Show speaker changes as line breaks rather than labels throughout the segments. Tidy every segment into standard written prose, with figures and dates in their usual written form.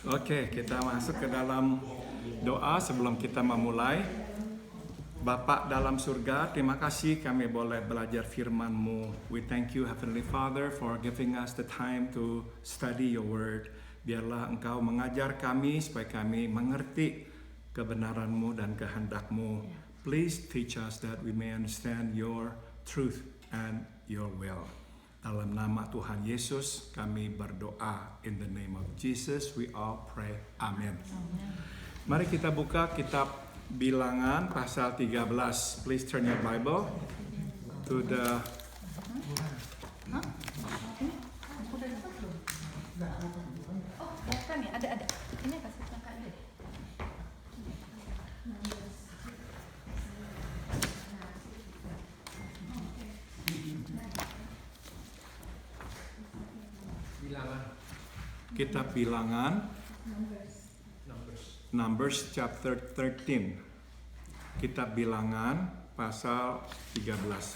Oke, kita masuk ke dalam doa sebelum kita memulai. Bapa dalam surga, terima kasih kami boleh belajar firman-Mu. We thank you, Heavenly Father, for giving us the time to study your word. Biarlah Engkau mengajar kami supaya kami mengerti kebenaran-Mu dan kehendak-Mu. Please teach us that we may understand your truth and your will. Dalam nama Tuhan Yesus kami berdoa. In the name of Jesus we all pray. Amin. Mari kita buka kitab Bilangan pasal 13. Please turn your Bible to the
ada. Ini kasih tangkap deh.
kitab Bilangan Numbers chapter 13. Kitab Bilangan pasal 13.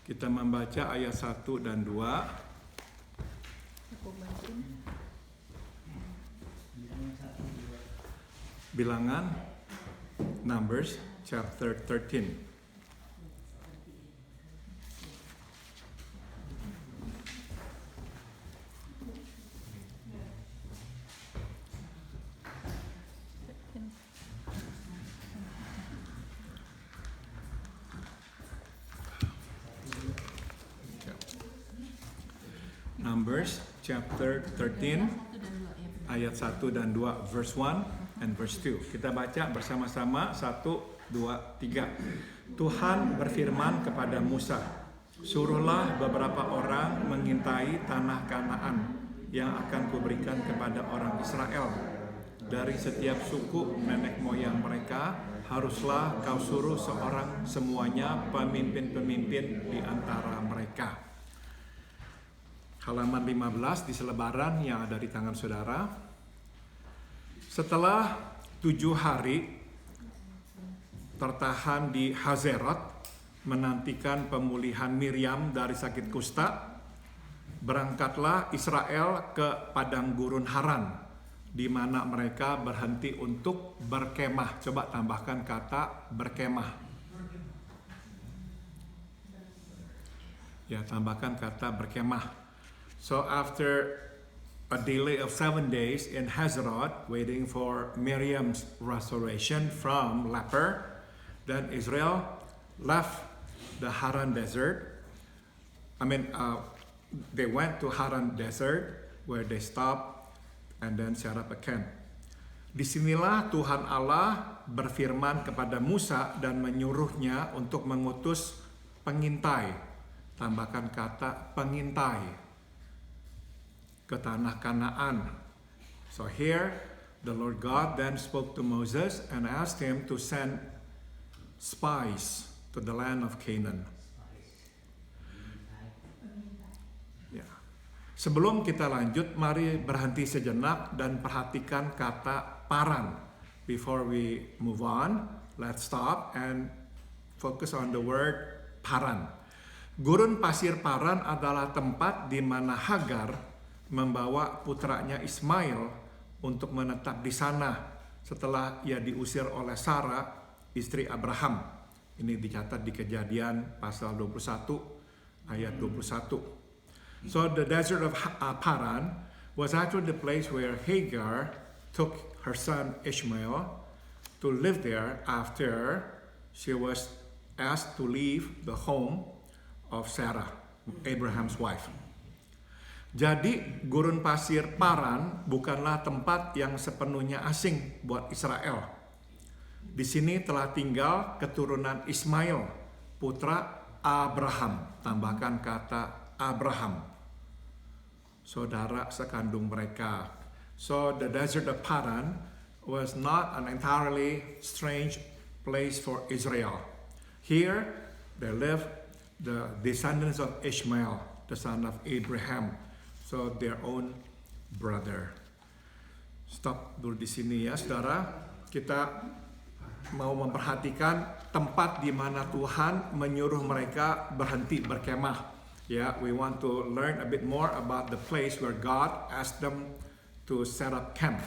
Kita membaca ayat 1 dan 2. Bilangan Numbers chapter 13. Numbers chapter 13 ayat 1 dan 2 verse 1 and verse 2. Kita baca bersama-sama 1, 2, 3. Tuhan berfirman kepada Musa, "Suruhlah beberapa orang mengintai tanah Kanaan yang akan kuberikan kepada orang Israel. Dari setiap suku nenek moyang mereka haruslah kau suruh seorang semuanya pemimpin-pemimpin di antara mereka." Halaman 15 di selebaran yang ada di tangan saudara. Setelah 7 hari tertahan di Hazerot menantikan pemulihan Miriam dari sakit kusta, berangkatlah Israel ke padang gurun Haran, di mana mereka berhenti untuk berkemah. Coba tambahkan kata berkemah. Ya, tambahkan kata berkemah. So after a delay of 7 days in Hazerot, waiting for Miriam's restoration from leper, then Israel left the Haran desert. They went to Haran desert where they stopped and then set up a camp. Disinilah Tuhan Allah berfirman kepada Musa dan menyuruhnya untuk mengutus pengintai. Tambahkan kata pengintai ke tanah Kanaan. So here the Lord God then spoke to Moses and asked him to send spies to the land of Canaan. Ya. Sebelum kita lanjut, mari berhenti sejenak dan perhatikan kata Paran. Before we move on, let's stop and focus on the word Paran. Gurun pasir Paran adalah tempat di mana Hagar membawa putranya Ismail untuk menetap di sana setelah ia diusir oleh Sarah, istri Abraham. Ini dicatat di Kejadian pasal 21 ayat 21. So the desert of Paran was actually the place where Hagar took her son Ishmael to live there after she was asked to leave the home of Sarah, Abraham's wife. Jadi gurun pasir Paran bukanlah tempat yang sepenuhnya asing buat Israel. Di sini telah tinggal keturunan Ismail, putra Abraham. Tambahkan kata Abraham, saudara sekandung mereka. So the desert of Paran was not an entirely strange place for Israel. Here there lived the descendants of Ishmael, the son of Abraham. So their own brother. Stop dulu di sini ya, saudara. Kita mau memperhatikan tempat di mana Tuhan menyuruh mereka berhenti berkemah. Ya, we want to learn a bit more about the place where God asked them to set up camp.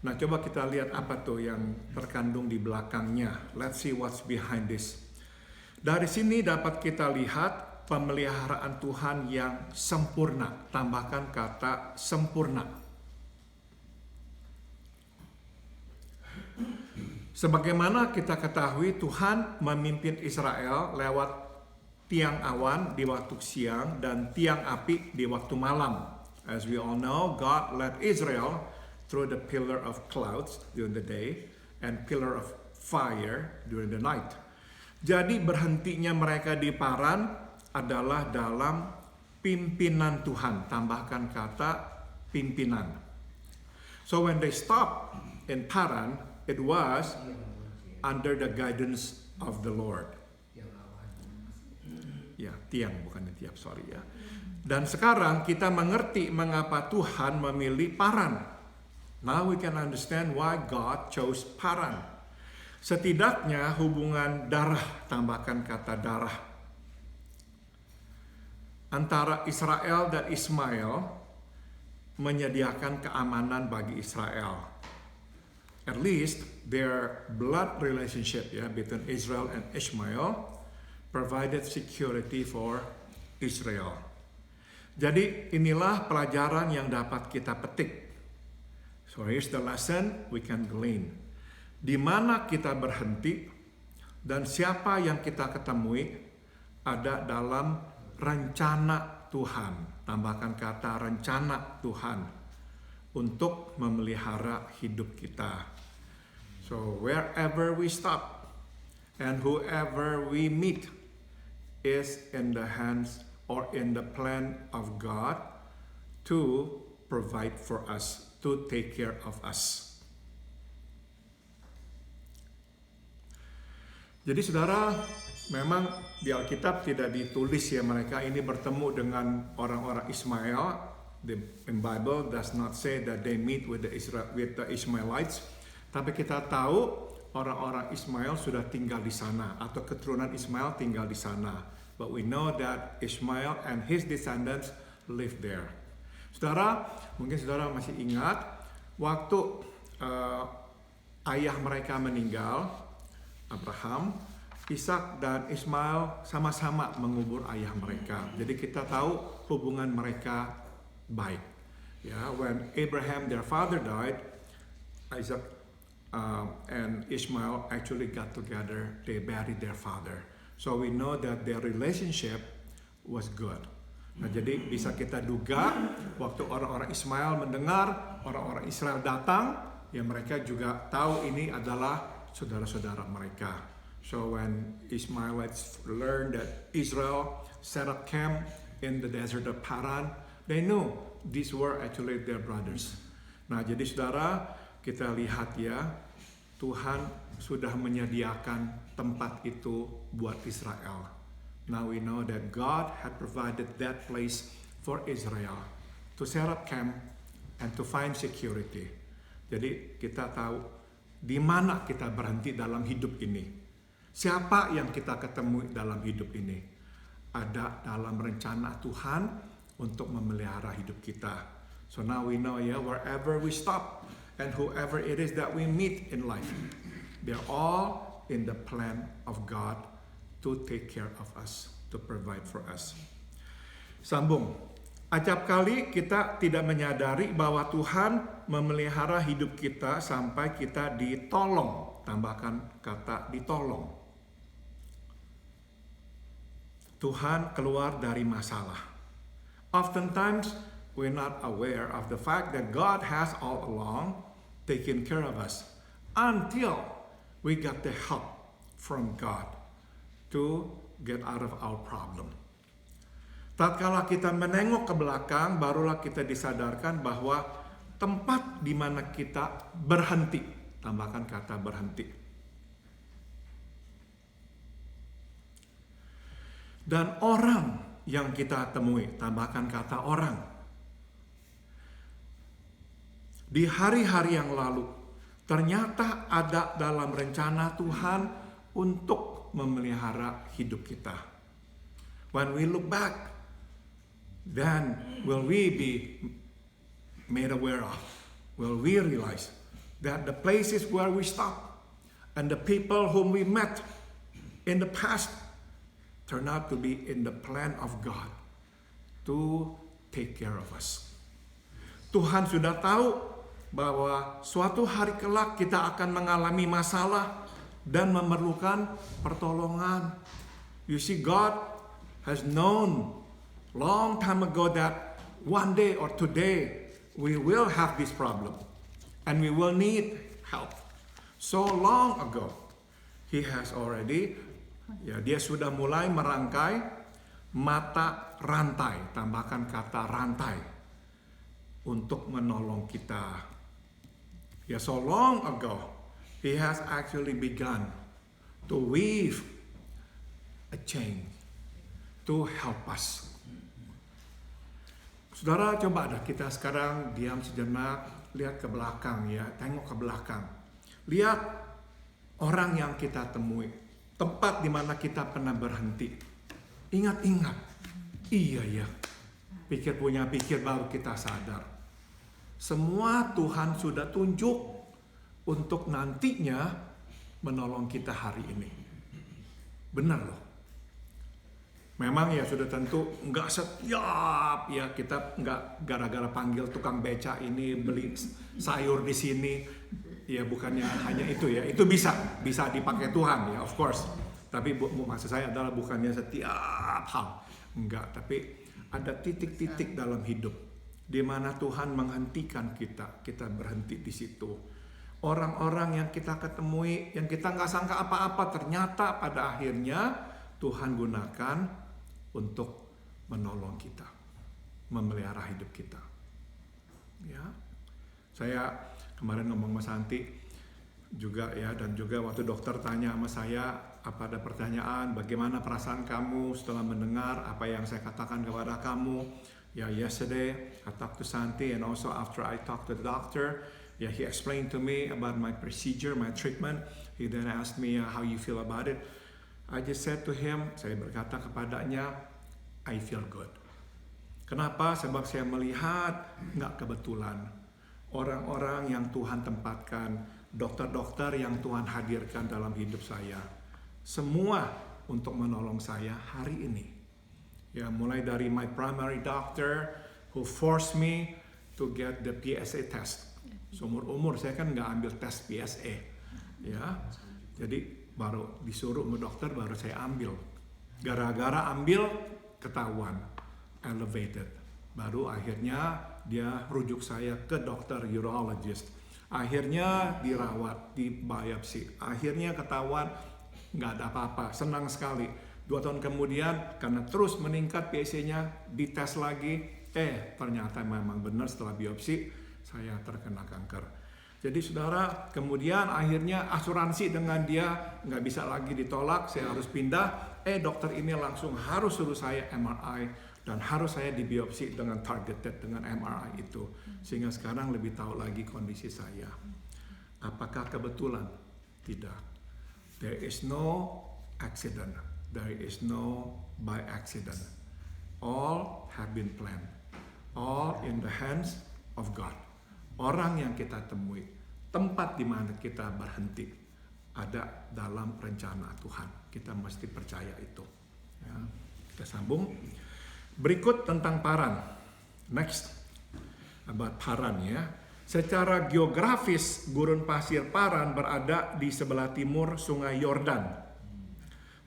Nah, coba kita lihat apa tuh yang terkandung di belakangnya. Let's see what's behind this. Dari sini dapat kita lihat pemeliharaan Tuhan yang sempurna. Tambahkan kata sempurna. Sebagaimana kita ketahui, Tuhan memimpin Israel lewat tiang awan di waktu siang dan tiang api di waktu malam. As we all know, God led Israel through the pillar of clouds during the day and pillar of fire during the night. Jadi berhentinya mereka di Paran adalah dalam pimpinan Tuhan. Tambahkan kata pimpinan. So when they stopped in Paran, it was under the guidance of the Lord. Ya, tiang bukan tiap, sorry ya. Dan sekarang kita mengerti mengapa Tuhan memilih Paran. Now we can understand why God chose Paran. Setidaknya hubungan darah, tambahkan kata darah, antara Israel dan Ismail menyediakan keamanan bagi Israel. At least their blood relationship between Israel and Ishmael provided security for Israel. Jadi inilah pelajaran yang dapat kita petik. So here's the lesson we can glean. Di mana kita berhenti dan siapa yang kita ketemui ada dalam rencana Tuhan. Tambahkan kata rencana Tuhan untuk memelihara hidup kita. So wherever we stop and whoever we meet is in the hands or in the plan of God to provide for us, to take care of us. Jadi saudara, memang di Alkitab tidak ditulis ya mereka ini bertemu dengan orang-orang Ismail. The Bible does not say that they meet with the Ishmaelites. Tapi kita tahu orang-orang Ismail sudah tinggal di sana atau keturunan Ismail tinggal di sana. But we know that Ishmael and his descendants live there. Saudara, mungkin saudara masih ingat waktu ayah mereka meninggal, Abraham, Ishak dan Ismail sama-sama mengubur ayah mereka. Jadi kita tahu hubungan mereka baik. Ya, when Abraham their father died, Isaac and Ishmael actually got together. They buried their father. So we know that their relationship was good. Nah, jadi bisa kita duga waktu orang-orang Ismail mendengar orang-orang Israel datang, ya mereka juga tahu ini adalah saudara-saudara mereka. So when Ishmaelites learned that Israel set up camp in the desert of Paran, they knew these were actually their brothers. Nah, jadi saudara, kita lihat ya, Tuhan sudah menyediakan tempat itu buat Israel. Now we know that God had provided that place for Israel to set up camp and to find security. Jadi kita tahu di mana kita berhenti dalam hidup ini. Siapa yang kita ketemu dalam hidup ini? Ada dalam rencana Tuhan untuk memelihara hidup kita. So now we know wherever we stop and whoever it is that we meet in life, they're all in the plan of God to take care of us, to provide for us. Sambung. Acap kali kita tidak menyadari bahwa Tuhan memelihara hidup kita sampai kita ditolong. Tambahkan kata ditolong. Tuhan keluar dari masalah. Oftentimes we're not aware of the fact that God has all along taken care of us until we got the help from God to get out of our problem. Tatkala kita menengok ke belakang, barulah kita disadarkan bahwa tempat di mana kita berhenti, tambahkan kata berhenti. Dan orang yang kita temui, tambahkan kata orang. Di hari-hari yang lalu, ternyata ada dalam rencana Tuhan untuk memelihara hidup kita. When we look back, then will we be made aware of? Will we realize that the places where we stop and the people whom we met in the past turn out to be in the plan of God to take care of us. Tuhan sudah tahu bahwa suatu hari kelak kita akan mengalami masalah dan memerlukan pertolongan. You see, God has known long time ago that one day or today we will have this problem and we will need help. So long ago, He has already, dia sudah mulai merangkai mata rantai, tambahkan kata rantai, untuk menolong kita. So long ago, He has actually begun to weave a chain to help us. Saudara, coba dah kita sekarang diam sejenak, lihat ke belakang ya, tengok ke belakang. Lihat orang yang kita temui, tempat di mana kita pernah berhenti. Ingat-ingat, iya ya, pikir baru kita sadar. Semua Tuhan sudah tunjuk untuk nantinya menolong kita hari ini. Benar loh. Memang ya sudah tentu nggak setiap ya kita nggak gara-gara panggil tukang beca ini beli sayur di sini. Ya bukannya hanya itu ya. Itu bisa dipakai Tuhan ya, of course. Tapi maksud saya adalah bukannya setiap hal. Enggak, tapi ada titik-titik dalam hidup di mana Tuhan menghentikan kita berhenti di situ. Orang-orang yang kita ketemui, yang kita nggak sangka apa-apa, ternyata pada akhirnya Tuhan gunakan untuk menolong kita, memelihara hidup kita. Ya, saya kemarin ngomong sama Santi juga ya, dan juga waktu dokter tanya sama saya, apa ada pertanyaan, bagaimana perasaan kamu setelah mendengar apa yang saya katakan kepada kamu? Yesterday I talked to Santi, and also after I talked to the doctor, he explained to me about my procedure, my treatment. He then asked me how you feel about it. I just said to him, saya berkata kepadanya, I feel good. Kenapa? Sebab saya melihat nggak kebetulan orang-orang yang Tuhan tempatkan, dokter-dokter yang Tuhan hadirkan dalam hidup saya, semua untuk menolong saya hari ini. Ya, mulai dari my primary doctor who forced me to get the PSA test. Seumur-umur saya kan nggak ambil tes PSA. Ya, jadi baru disuruh sama dokter baru saya ambil. Gara-gara ambil ketahuan elevated. Baru akhirnya dia rujuk saya ke dokter urologist. Akhirnya dirawat, dibiopsi. Akhirnya ketahuan nggak ada apa-apa. Senang sekali. 2 tahun kemudian karena terus meningkat PSA-nya, dites lagi, ternyata memang benar setelah biopsi saya terkena kanker. Jadi saudara, kemudian akhirnya asuransi dengan dia nggak bisa lagi ditolak, saya harus pindah. Dokter ini langsung harus suruh saya MRI dan harus saya dibiopsi dengan targeted dengan MRI itu, sehingga sekarang lebih tahu lagi kondisi saya. Apakah kebetulan? Tidak. There is no accident. There is no by accident. All have been planned. All in the hands of God. Orang yang kita temui, tempat di mana kita berhenti, ada dalam rencana Tuhan. Kita mesti percaya itu. Ya. Kita sambung. Berikut tentang Paran. Next, about Paran ya. Secara geografis, gurun pasir Paran berada di sebelah timur Sungai Yordan.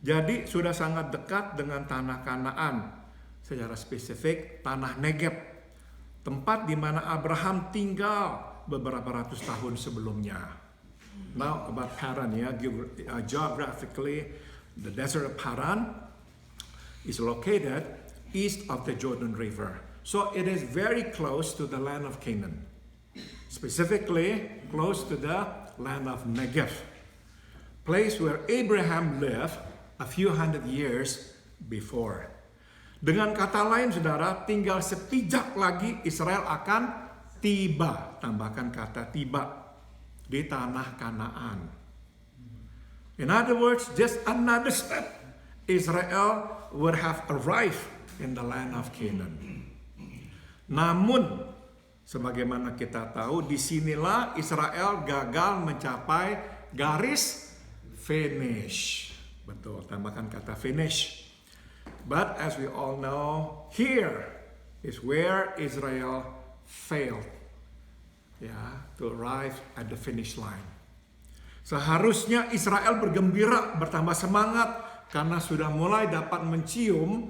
Jadi sudah sangat dekat dengan tanah Kanaan, secara spesifik tanah Negeb, tempat di mana Abraham tinggal beberapa ratus tahun sebelumnya. Now about Paran ya, geographically the desert of Paran is located east of the Jordan River. So it is very close to the land of Canaan, specifically close to the land of Negev, place where Abraham lived a few hundred years before. Dengan kata lain saudara, tinggal sepijak lagi Israel akan tiba. Tambahkan kata tiba. di tanah Kanaan. In other words, just another step, Israel would have arrived in the land of Canaan. Namun, sebagaimana kita tahu, disinilah Israel gagal mencapai garis finish. Betul, tambahkan kata finish. But as we all know, here is where Israel failed, to arrive at the finish line. Seharusnya Israel bergembira, bertambah semangat karena sudah mulai dapat mencium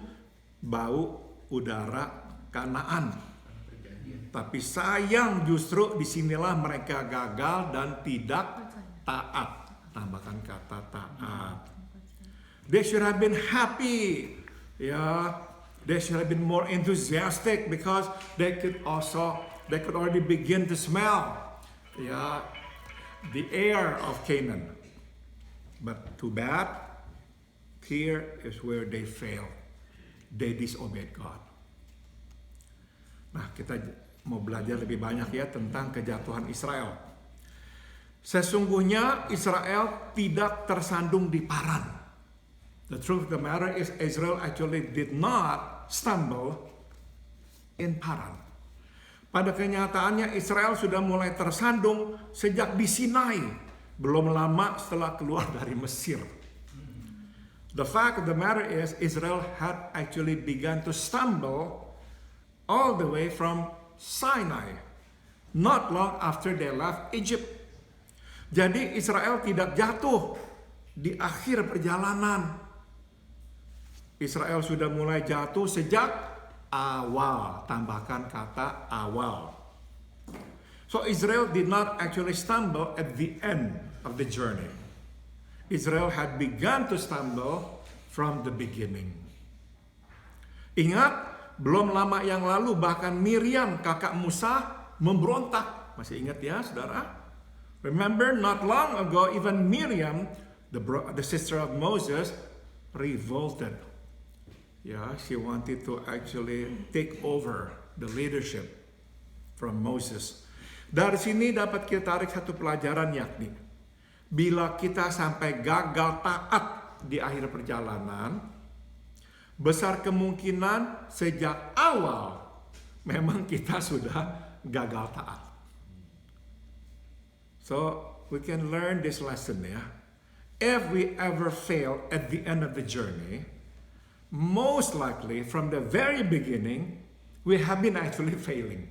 bau udara Kanaan. Tapi sayang, justru disinilah mereka gagal dan tidak taat. Tambahkan kata taat. They should have been happy. They should have been more enthusiastic because they could already begin to smell the air of Canaan. But too bad, here is where they failed. They disobeyed God. Nah, kita mau belajar lebih banyak tentang kejatuhan Israel. Sesungguhnya Israel tidak tersandung di Paran. The truth of the matter is Israel actually did not stumble in Paran. Pada kenyataannya Israel sudah mulai tersandung sejak di Sinai, belum lama setelah keluar dari Mesir. The fact of the matter is Israel had actually begun to stumble all the way from Sinai, not long after they left Egypt. Jadi Israel tidak jatuh di akhir perjalanan. Israel sudah mulai jatuh sejak awal. Tambahkan kata awal. So Israel did not actually stumble at the end of the journey. Israel had begun to stumble from the beginning. Ingat, belum lama yang lalu bahkan Miriam, kakak Musa, memberontak. Masih ingat ya, saudara? Remember, not long ago, even Miriam, the sister of Moses, revolted. She wanted to actually take over the leadership from Moses. Dari sini dapat kita tarik satu pelajaran, yakni bila kita sampai gagal taat di akhir perjalanan, besar kemungkinan sejak awal memang kita sudah gagal taat. So we can learn this lesson If we ever fail at the end of the journey, most likely from the very beginning, we have been actually failing.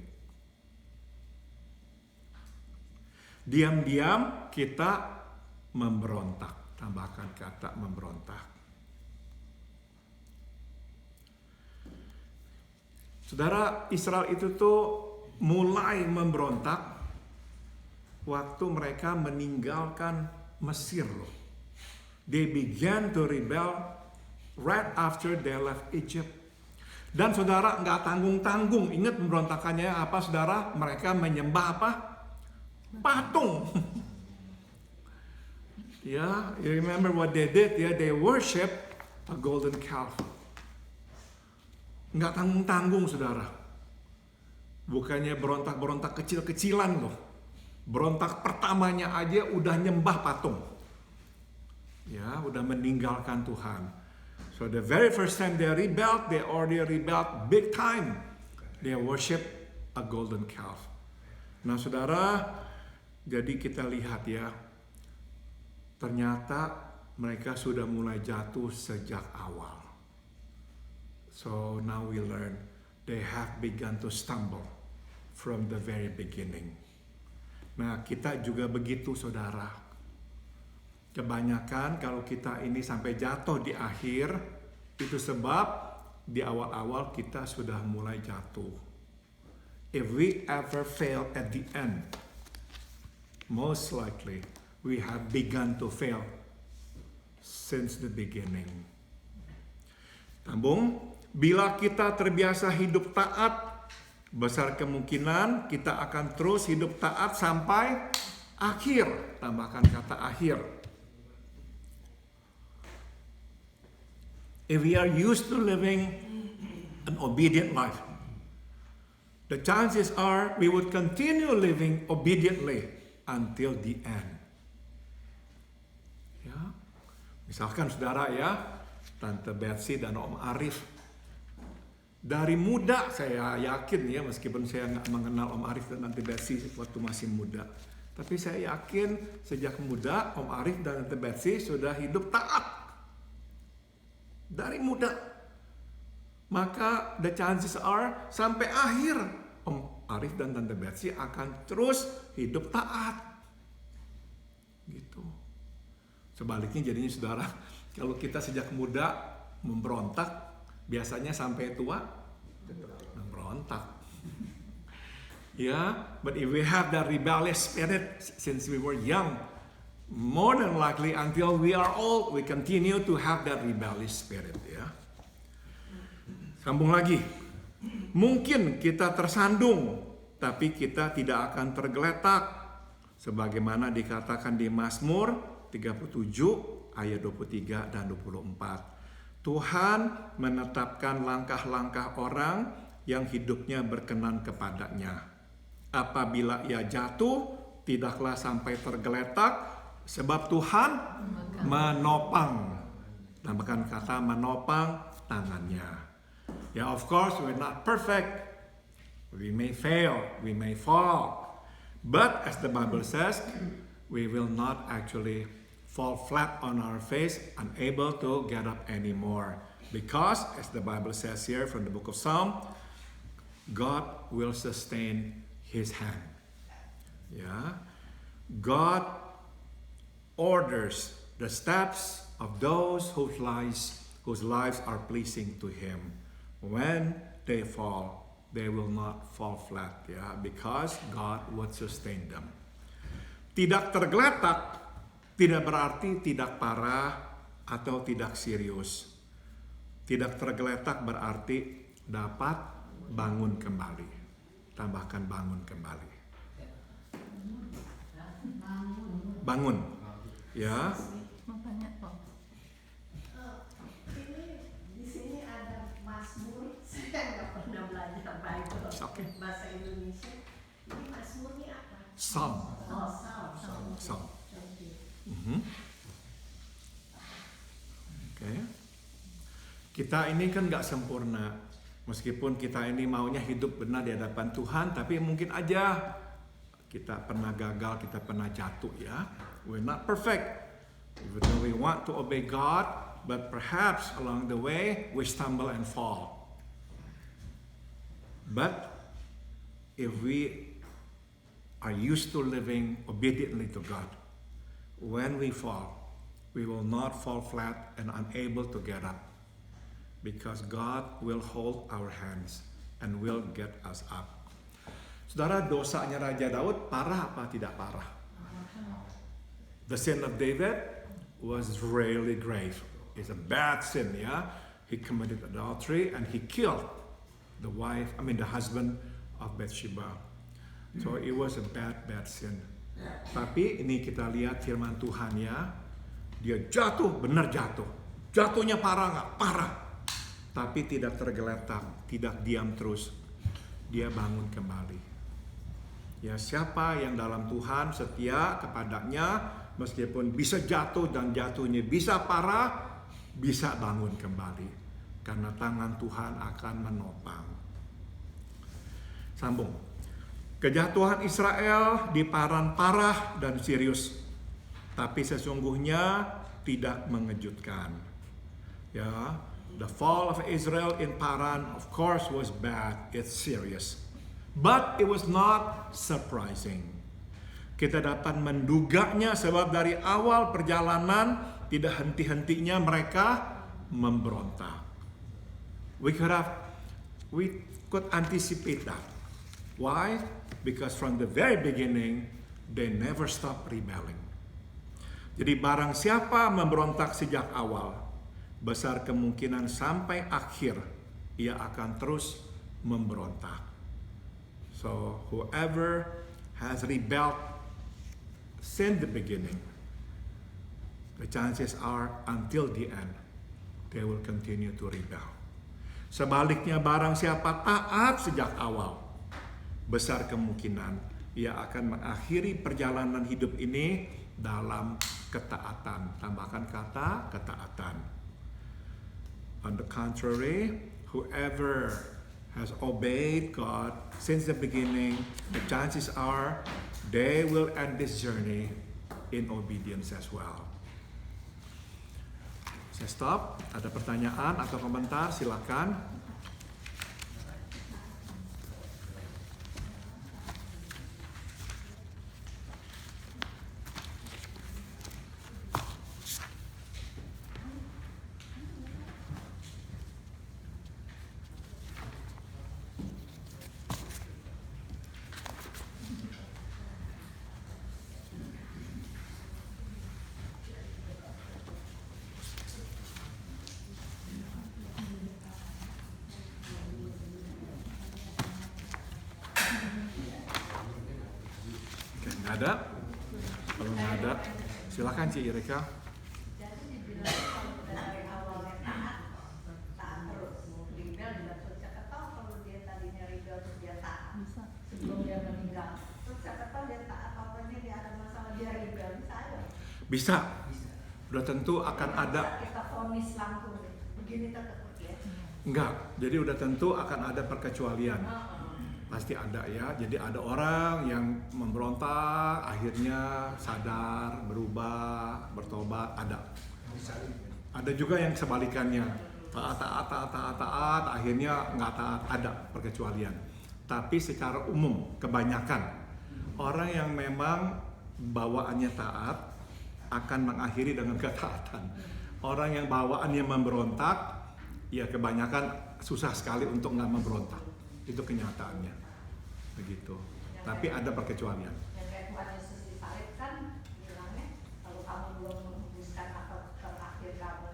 Diam-diam kita memberontak. Tambahkan kata memberontak. Saudara, Israel itu tuh mulai memberontak waktu mereka meninggalkan Mesir loh. They began to rebel right after they left Egypt. Dan saudara, nggak tanggung-tanggung. Ingat pemberontakannya apa, saudara? Mereka menyembah apa? Patung. You remember what they did? They worship a golden calf. Nggak tanggung-tanggung, saudara. Bukannya berontak-berontak kecil-kecilan loh. Berontak pertamanya aja udah nyembah patung. Udah meninggalkan Tuhan. So the very first time they rebelled, they already rebelled big time. They worship a golden calf. Nah, saudara, jadi kita lihat ternyata mereka sudah mulai jatuh sejak awal. So now we learn they have begun to stumble from the very beginning. Nah, kita juga begitu, saudara. Kebanyakan kalau kita ini sampai jatuh di akhir, itu sebab di awal-awal kita sudah mulai jatuh. If we ever fail at the end, most likely we have begun to fail since the beginning. Sambung, bila kita terbiasa hidup taat, besar kemungkinan kita akan terus hidup taat sampai akhir. Tambahkan kata akhir. If we are used to living an obedient life, the chances are we would continue living obediently until the end. Ya, misalkan saudara ya, Tante Betsy dan Om Arif, dari muda saya yakin ya, meskipun saya nggak mengenal Om Arif dan Tante Betsy waktu masih muda, tapi saya yakin sejak muda Om Arif dan Tante Betsy sudah hidup taat. Dari muda. Maka the chances are sampai akhir Om Arif dan Tante Betsy akan terus hidup taat. Gitu. Sebaliknya jadinya saudara, kalau kita sejak muda memberontak, biasanya sampai tua memberontak. Yeah, but if we have that rebellious spirit since we were young, more than likely until we are old, we continue to have that rebellious spirit. Ya. Sambung lagi. Mungkin kita tersandung, tapi kita tidak akan tergeletak. Sebagaimana dikatakan di Mazmur 37 ayat 23 dan 24. Tuhan menetapkan langkah-langkah orang yang hidupnya berkenan kepadanya. Apabila ia jatuh, tidaklah sampai tergeletak, sebab Tuhan menopang. Tambahkan kata menopang tangannya. Ya, of course, we're not perfect. We may fail, we may fall. But as the Bible says, we will not actually fall flat on our face, unable to get up anymore. Because, as the Bible says here from the book of Psalm, God will sustain His hand. Yeah. God orders the steps of those whose lives are pleasing to Him. When they fall, they will not fall flat, ya, because God would sustain them. Tidak tergeletak tidak berarti tidak parah atau tidak serius. Tidak tergeletak berarti dapat bangun kembali. Tambahkan bangun kembali. Bangun, ya.
Mau tanya kok.
Ini di sini ada Mazmur. Saya nggak pernah belajar Bible
Okay.
bahasa Indonesia. Ini Mazmurnya apa?
Psalm.
Oh, Psalm.
Psalm.
Okay.
Oke. Kita ini kan nggak sempurna. Meskipun kita ini maunya hidup benar di hadapan Tuhan, tapi mungkin aja kita pernah gagal, kita pernah jatuh, ya. We're not perfect. Even though we want to obey God, but perhaps along the way we stumble and fall. But if we are used to living obediently to God, when we fall, we will not fall flat and unable to get up. Because God will hold our hands and will get us up. Saudara, dosanya Raja Daud parah apa tidak parah? The sin of David was really grave. It's a bad sin, ya. He committed adultery and he killed the husband of Bathsheba. So it was a bad sin. Tapi ini kita lihat firman Tuhan, ya. Dia jatuh, benar jatuh. Jatuhnya parah nggak? Parah. Tapi tidak tergeletak, tidak diam terus. Dia bangun kembali. Ya, siapa yang dalam Tuhan setia kepadanya, meskipun bisa jatuh dan jatuhnya bisa parah, bisa bangun kembali. Karena tangan Tuhan akan menopang. Sambung. Kejatuhan Israel diparan parah dan serius. Tapi sesungguhnya tidak mengejutkan. Ya, the fall of Israel in Paran, of course, was bad. It's serious. But it was not surprising. Kita dapat menduganya sebab dari awal perjalanan tidak henti-hentinya mereka memberontak. We could anticipate that. Why? Because from the very beginning, they never stop rebelling. Jadi barang siapa memberontak sejak awal, besar kemungkinan sampai akhir ia akan terus memberontak. So whoever has rebelled since the beginning, the chances are until the end they will continue to rebel. Sebaliknya barang siapa taat sejak awal, besar kemungkinan ia akan mengakhiri perjalanan hidup ini dalam ketaatan. Tambahkan kata ketaatan. On the contrary, whoever has obeyed God since the beginning, the chances are they will end this journey in obedience as well. Saya stop. Ada pertanyaan atau komentar? Silakan. Oke, nggak ada. Kalau nggak ada, silakan Ci Ireka.
Jadi dibilang kalau dari awalnya taat terus. Rebel juga terus siapa tahu kalau dia tadinya rebel terus dia taat.
Bisa.
Sebelum dia meninggal. Terus siapa tahu dia taat apanya dia ada masalah dia rebel bisa aja.
Bisa. Udah tentu akan ada.
Kita vonis langsung begini tetap ya.
Enggak. Jadi udah tentu akan ada perkecualian. Pasti ada ya. Jadi ada orang yang memberontak, akhirnya sadar, berubah, bertobat, ada. Ada juga yang sebalikannya, taat, akhirnya nggak taat, ada perkecualian. Tapi secara umum, kebanyakan orang yang memang bawaannya taat akan mengakhiri dengan ketaatan. Orang yang bawaannya memberontak, ya kebanyakan susah sekali untuk nggak memberontak. Itu kenyataannya, begitu. Tapi ada perkecualian.
Yang kayak Tuhan Yesus disalib kan bilangnya kalau kamu belum menghembuskan atau terakhir kamu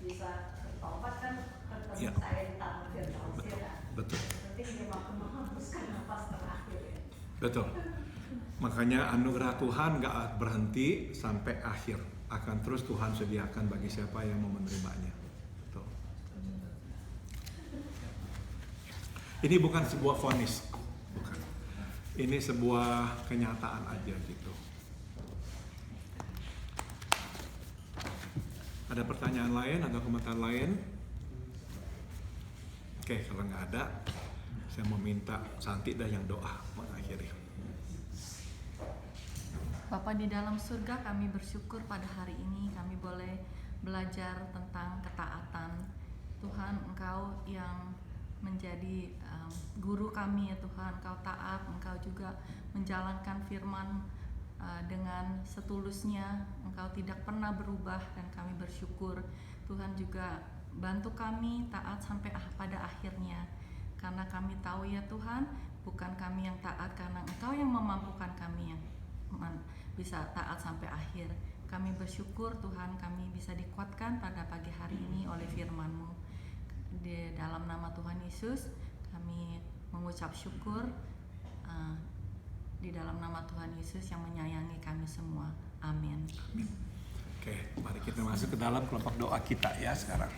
bisa bertobat kan ketemu
Ya.
saya di taman Firdaus ya.
Betul.
Penting dia waktu menghembuskan nafas terakhir ya.
Betul. Makanya anugerah Tuhan nggak berhenti sampai akhir. Akan terus Tuhan sediakan bagi siapa yang mau menerimanya. Betul. Ini bukan sebuah vonis, bukan. Ini sebuah kenyataan aja gitu. Ada pertanyaan lain, ada komentar lain? Oke, kalau nggak ada, saya mau minta Santi dah yang doa mengakhiri.
Bapa di dalam surga, kami bersyukur pada hari ini kami boleh belajar tentang ketaatan. Tuhan, Engkau yang menjadi guru kami ya Tuhan, Engkau taat, Engkau juga menjalankan firman dengan setulusnya, Engkau tidak pernah berubah dan kami bersyukur. Tuhan juga bantu kami taat sampai pada akhirnya, karena kami tahu ya Tuhan, bukan kami yang taat, karena Engkau yang memampukan kami yang bisa taat sampai akhir. Kami bersyukur Tuhan, kami bisa dikuatkan pada pagi hari ini oleh firman-Mu. Di dalam nama Tuhan Yesus kami mengucap syukur, di dalam nama Tuhan Yesus yang menyayangi kami semua. Amin.
Oke, mari kita masuk ke dalam kelompok doa kita ya sekarang.